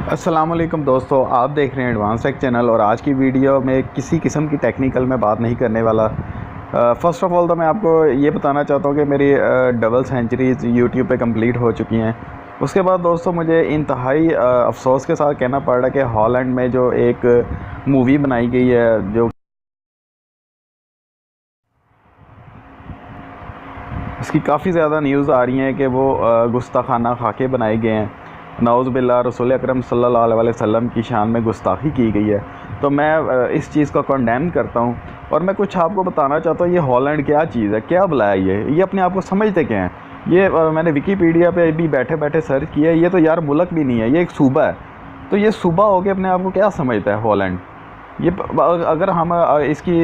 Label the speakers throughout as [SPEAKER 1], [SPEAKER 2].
[SPEAKER 1] अस्सलाम वालेकुम दोस्तों, आप देख रहे हैं एडवांस टेक चैनल। और आज की वीडियो में किसी किस्म की टेक्निकल में बात नहीं करने वाला। फ़र्स्ट ऑफ़ ऑल तो मैं आपको ये बताना चाहता हूँ कि मेरी डबल सेंचुरीज़ यूट्यूब पे कंप्लीट हो चुकी हैं। उसके बाद दोस्तों मुझे इंतहाई अफसोस के साथ कहना पड़ रहा है कि हॉलैंड में जो एक मूवी बनाई गई है, जो इसकी काफ़ी ज़्यादा न्यूज़ आ रही हैं कि वो गुस्ताखाना खाके बनाए गए हैं। नाउज़ बिल्ला, रसूल अकरम सल्लल्लाहु अलैहि वसल्लम की शान में गुस्ताखी की गई है। तो मैं इस चीज़ को कंडेम करता हूँ और मैं कुछ आपको बताना चाहता हूँ। ये हॉलैंड क्या चीज़ है, क्या भला है ये अपने आप को समझते क्या हैं? ये मैंने विकीपीडिया पे भी बैठे बैठे सर्च किया है। ये तो यार मुल्क भी नहीं है, ये एक सूबा है। तो ये सूबा हो के अपने आप को क्या समझता है हॉलैंड? अगर हम इसकी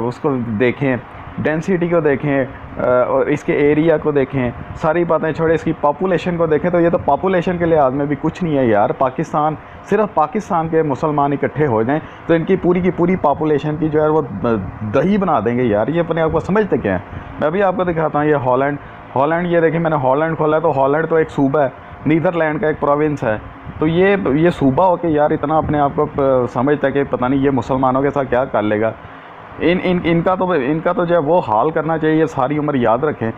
[SPEAKER 1] उसको देखें, डेंसिटी को देखें और इसके एरिया को देखें, सारी बातें छोड़े इसकी पॉपुलेशन को देखें, तो ये तो पॉपुलेशन के लिहाज में भी कुछ नहीं है यार। पाकिस्तान, सिर्फ पाकिस्तान के मुसलमान इकट्ठे हो जाएं तो इनकी पूरी पॉपुलेशन की जो है वो दही बना देंगे यार। ये अपने आप को समझते क्या है? मैं भी आपको दिखाता हूँ। ये हॉलैंड ये देखिए, मैंने हॉलैंड खोला है तो हॉलैंड तो एक सूबा है, नीदरलैंड का एक प्रोविंस है। तो ये सूबा हो के यार इतना अपने आप को समझता है कि पता नहीं ये मुसलमानों के साथ क्या कर लेगा। इनका तो जो है वो हाल करना चाहिए, ये सारी उम्र याद रखें।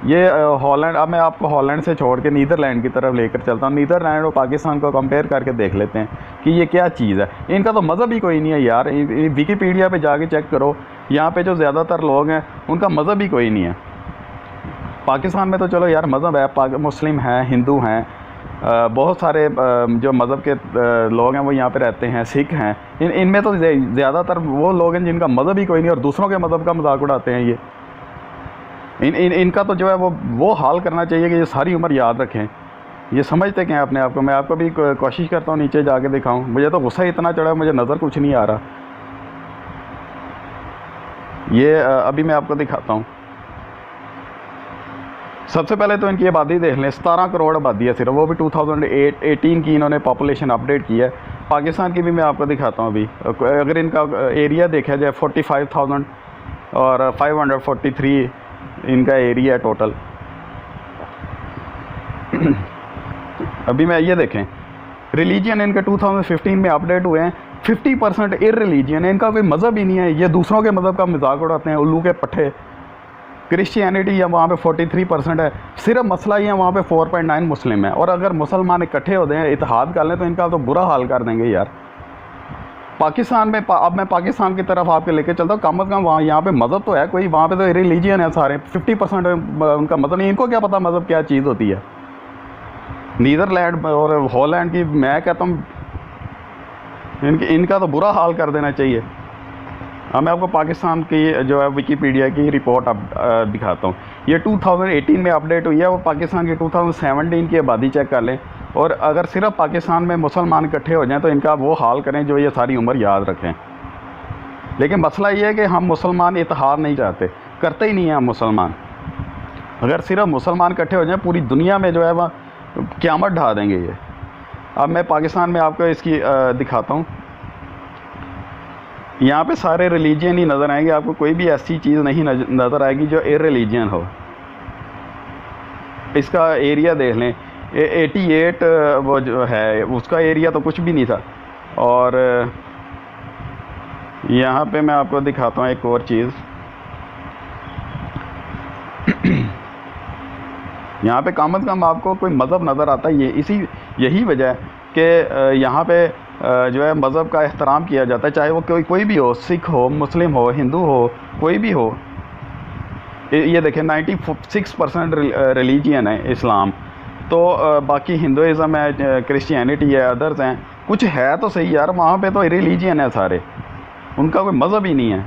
[SPEAKER 1] ये हॉलैंड, अब मैं आपको हॉलैंड से छोड़ के नीदरलैंड की तरफ लेकर चलता हूँ। नीदरलैंड और पाकिस्तान को कंपेयर करके देख लेते हैं कि ये क्या चीज़ है। इनका तो मज़हब ही कोई नहीं है यार। विकीपीडिया पे जाके चेक करो, यहाँ पे जो ज़्यादातर लोग हैं उनका मज़हब ही कोई नहीं है। पाकिस्तान में तो चलो यार मज़हब है, मुस्लिम हैं, हिंदू हैं, बहुत सारे जो मज़हब के लोग हैं वो यहाँ पे रहते हैं, सिख हैं। इनमें तो ज़्यादातर वो लोग हैं जिनका मज़हब ही कोई नहीं और दूसरों के मज़हब का मजाक उड़ाते हैं ये। इनका तो जो है वो हाल करना चाहिए कि ये सारी उम्र याद रखें। ये समझते क्या हैं अपने आप को? मैं आपको भी कोशिश करता हूँ नीचे जाके दिखाऊँ। मुझे तो गुस्सा इतना चढ़ा, मुझे नज़र कुछ नहीं आ रहा। ये अभी मैं आपको दिखाता हूँ। सबसे पहले तो इनकी आबादी देख लें, 17 करोड़ आबादी है सिर्फ, वो भी 2018 की इन्होंने पॉपुलेशन अपडेट की है। पाकिस्तान की भी मैं आपको दिखाता हूँ अभी। अगर इनका एरिया देखा जाए 45,000 और 543 इनका एरिया है टोटल। अभी मैं ये देखें, रिलीजियन इनके 2015 में अपडेट हुए हैं, 50% इररिलीजियन है, इनका कोई मज़हब ही नहीं है। ये दूसरों के मज़हब का मजाक उड़ाते हैं, उल्लू के पट्टे। क्रिश्चियनिटी या वहाँ पे 43% है। सिर्फ मसला ये है वहाँ पे 4.9 मुस्लिम है। और अगर मुसलमान इकट्ठे हो जाएं, इत्तेहाद कर लें, तो इनका तो बुरा हाल कर देंगे यार। पाकिस्तान में अब मैं पाकिस्तान की तरफ आपके लेके चलता हूँ। कम अज़ कम वहाँ यहाँ पे मज़हब तो है कोई, वहाँ पे तो रिलीजियन है सारे। 50% उनका मज़हब नहीं। इनको क्या पता मज़हब क्या चीज़ होती है? नीदरलैंड और हॉलैंड की मैं कहता हूँ इनका तो बुरा हाल कर देना चाहिए। हाँ, मैं आपको पाकिस्तान की जो है विकीपीडिया की रिपोर्ट अब दिखाता हूँ। ये 2018 में अपडेट हुई है। वो पाकिस्तान की 2017 की आबादी चेक कर लें, और अगर सिर्फ पाकिस्तान में मुसलमान इकट्ठे हो जाएं तो इनका वो हाल करें जो ये सारी उम्र याद रखें। लेकिन मसला ये है कि हम मुसलमान इत्तेहाद नहीं चाहते, करते ही नहीं हैं हम मुसलमान। अगर सिर्फ मुसलमान इकट्ठे हो जाएँ, पूरी दुनिया में जो है वह क़यामत ढा देंगे ये। अब मैं पाकिस्तान में आपको इसकी दिखाता हूँ। यहाँ पे सारे रिलीजियन ही नज़र आएंगे आपको, कोई भी ऐसी चीज़ नहीं नज़र आएगी जो इररिलीजियन हो। इसका एरिया देख लें, 88 वो जो है उसका एरिया तो कुछ भी नहीं था। और यहाँ पे मैं आपको दिखाता हूँ एक और चीज़। यहाँ पे कम अज़ कम आपको कोई मज़हब नज़र आता है। यही वजह है कि यहाँ पे जो है मज़हब का एहतराम किया जाता है, चाहे वो कोई भी हो, सिख हो, मुस्लिम हो, हिंदू हो, कोई भी हो। ये देखें 96% रिलीजियन है इस्लाम। तो बाकी हिंदुज़म है, क्रिश्चियनिटी है, अदर्स हैं, कुछ है तो सही यार। वहाँ पे तो रिलीजियन है सारे, उनका कोई मज़हब ही नहीं है।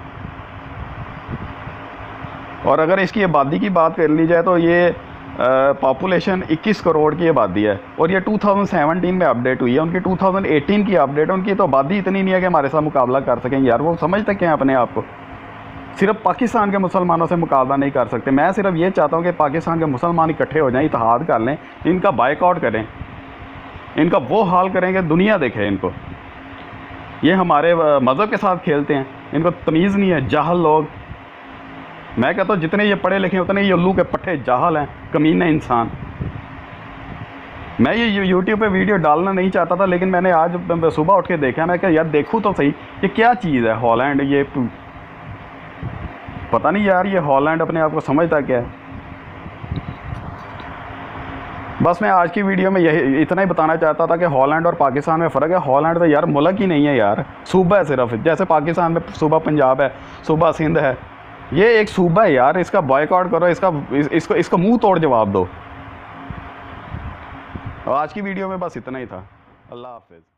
[SPEAKER 1] और अगर इसकी आबादी की बात कर ली जाए तो ये पॉपुलेशन 21 करोड़ की आबादी है। और ये 2017 में अपडेट हुई है। उनकी 2018 की अपडेट है। उनकी तो आबादी इतनी नहीं है कि हमारे साथ मुकाबला कर सकें यार। वो समझते क्या हैं अपने आप को? सिर्फ पाकिस्तान के मुसलमानों से मुकाबला नहीं कर सकते। मैं सिर्फ ये चाहता हूँ कि पाकिस्तान के मुसलमान इकट्ठे हो जाएं, इत्तेहाद कर लें, इनका बाइकआउट करें, इनका वो हाल करें कि दुनिया देखे इनको। ये हमारे मज़हब के साथ खेलते हैं, इनको तमीज़ नहीं है, जाहल लोग। मैं कहता हूँ जितने ये पढ़े लिखे उतने ये उल्लू के पट्टे जाहल हैं, कमीने इंसान। मैं ये यूट्यूब पे वीडियो डालना नहीं चाहता था, लेकिन मैंने आज सुबह उठ के देखा, मैं क्या यार देखूँ तो सही ये क्या चीज़ है हॉलैंड। ये पता नहीं यार, ये हॉलैंड अपने आप को समझता क्या है। बस मैं आज की वीडियो में यही इतना ही बताना चाहता था कि हॉलैंड और पाकिस्तान में फ़र्क है। हॉलैंड तो यार मुल्क ही नहीं है यार, सूबा है सिर्फ। जैसे पाकिस्तान में सूबा पंजाब है, सूबा सिंध है, ये एक सूबा है यार। इसका बॉयकॉट करो, इसको मुंह तोड़ जवाब दो। आज की वीडियो में बस इतना ही था। अल्लाह हाफिज़।